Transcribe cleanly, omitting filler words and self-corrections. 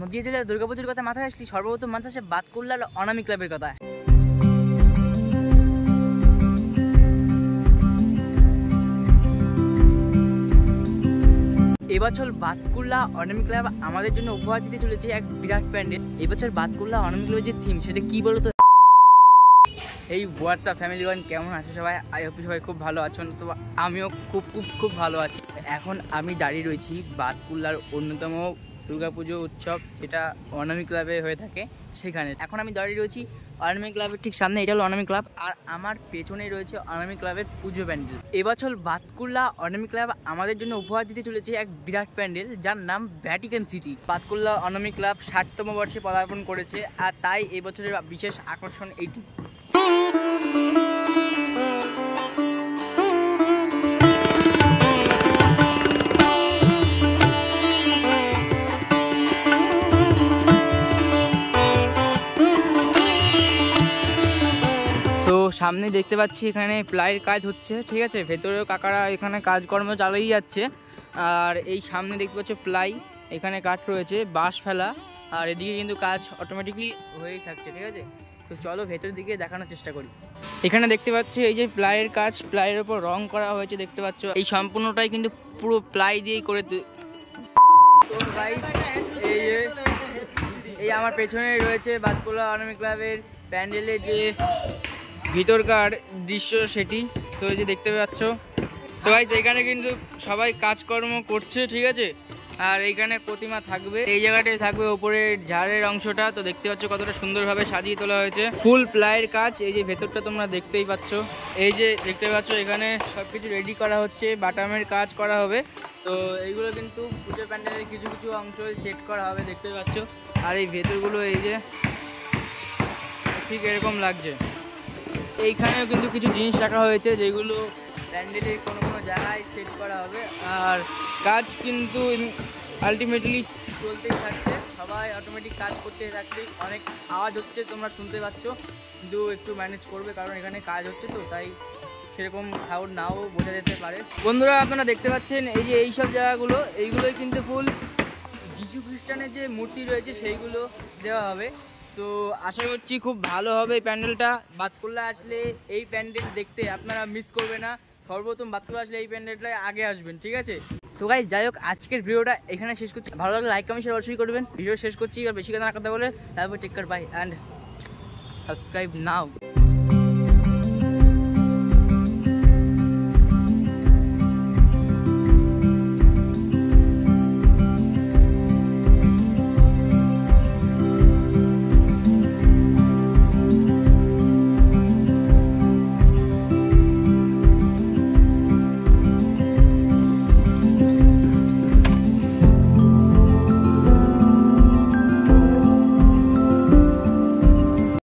নদিয়া জেলার দুর্গাপুজোর কথা মাথায় আসলে সর্বপ্রথম মাথায় আসে বাতকুল্লার অনামী ক্লাবের কথা। এবছর বাতকুল্লা অনামী ক্লাব আমাদের জন্য উপহার দিতে চলেছে এক বিরাট প্যান্ডেল। এবছর বাতকুল্লা অনামী ক্লাবের যে থিম সেটা কি বলতো? এই হোয়াটসঅ্যাপ ফ্যামিলি ওয়ান কেমন আছে সবাই? আই হোপ সবাই খুব ভালো আছেন। তো আমিও খুব ভালো আছি। এখন আমি দাঁড়িয়ে রয়েছি বাতকুল্লার অন্যতম দুর্গাপুজো উৎসব যেটা অনামী ক্লাবে হয়ে থাকে সেখানে। এখন আমি দাঁড়িয়ে রয়েছি অনামী ক্লাবের ঠিক সামনে, এটা হলো অনামী ক্লাব, আর আমার পেছনেই রয়েছে অনামী ক্লাবের পুজো প্যান্ডেল। এবছর বাতকুল্লা অনামী ক্লাব আমাদের জন্য উপহার দিতে চলেছে এক বিরাট প্যান্ডেল যার নাম ভ্যাটিকান সিটি। বাতকুল্লা অনামী ক্লাব 60তম বর্ষে পদার্পণ করেছে, আর তাই এবছরের বিশেষ আকর্ষণ এইটি। তো সামনে দেখতে পাচ্ছি এখানে প্লাইয়ের কাজ হচ্ছে, ঠিক আছে। ভেতরেও কাকারা এখানে কাজকর্ম চালিয়ে যাচ্ছে। আর এই সামনে দেখতে পাচ্ছ প্লাই, এখানে কাঠ রয়েছে, বাঁশ ফেলা, আর এদিকে কিন্তু কাজ অটোমেটিকলি হয়েই থাকছে, ঠিক আছে। তো চলো ভেতরের দিকে দেখানোর চেষ্টা করি। এখানে দেখতে পাচ্ছি এই যে প্লাইয়ের কাজ, প্লাইয়ের ওপর রং করা হয়েছে দেখতে পাচ্ছ। এই সম্পূর্ণটাই কিন্তু পুরো প্লাই দিয়েই করে। তো গাইস এই আমার পেছনে রয়েছে বাতকুল্লা অনামী ক্লাবের প্যান্ডেলের যে ভিতরকার দৃশ্য সেটি। তো এই যে দেখতে পাচ্ছ, তো গাইস এখানে কিন্তু সবাই কাজকর্ম করছে, ঠিক আছে। আর এইখানে প্রতিমা থাকবে, এই জায়গাটায় থাকবে ওপরের ঝাড়ের অংশটা। তো দেখতে পাচ্ছ কতটা সুন্দরভাবে সাজিয়ে তোলা হয়েছে, ফুল প্লাইয়ের কাজ। এই যে ভেতরটা তোমরা দেখতেই পাচ্ছ, এই যে দেখতে পাচ্ছ এখানে সবকিছু রেডি করা হচ্ছে, বাটামের কাজ করা হবে। তো এইগুলো কিন্তু পুজো প্যান্ডেলের কিছু কিছু অংশ সেট করা হবে, দেখতে পাচ্ছ। আর এই ভেতরগুলো এই যে ঠিক এরকম লাগছে। এইখানেও কিন্তু কিছু জিনিস রাখা হয়েছে যেগুলো প্যান্ডেলের কোনো জায়গায় সেট করা হবে। আর কাজ কিন্তু আলটিমেটলি চলতেই থাকছে, সবাই অটোমেটিক কাজ করতে থাকলে অনেক আওয়াজ হচ্ছে তোমরা শুনতে পাচ্ছ, কিন্তু একটু ম্যানেজ করবে কারণ এখানে কাজ হচ্ছে, তো তাই সেরকম সাউন্ড নাও বোঝা যেতে পারে। বন্ধুরা আপনারা দেখতে পাচ্ছেন এই যে এইসব জায়গাগুলো, এইগুলোই কিন্তু ফুল যিশু খ্রিস্টানের যে মূর্তি রয়েছে সেইগুলো দেওয়া হবে। তো আশা করছি খুব ভালো হবে এই প্যান্ডেলটা। বাতকুল্লা আসলে এই প্যান্ডেল দেখতে আপনারা মিস করবে না। সর্বপ্রথম বাতকুল্লা আসলে এই প্যান্ডেলটায় আগে আসবেন, ঠিক আছে। তো গাইস যাই হোক, আজকের ভিডিওটা এখানে শেষ করছি। ভালো লাগলে লাইক কমেন্ট শেয়ার অবশ্যই করবেন। ভিডিও শেষ করছি, আর বেশি কথা না কথা বলে তারপর take care, bye and subscribe now.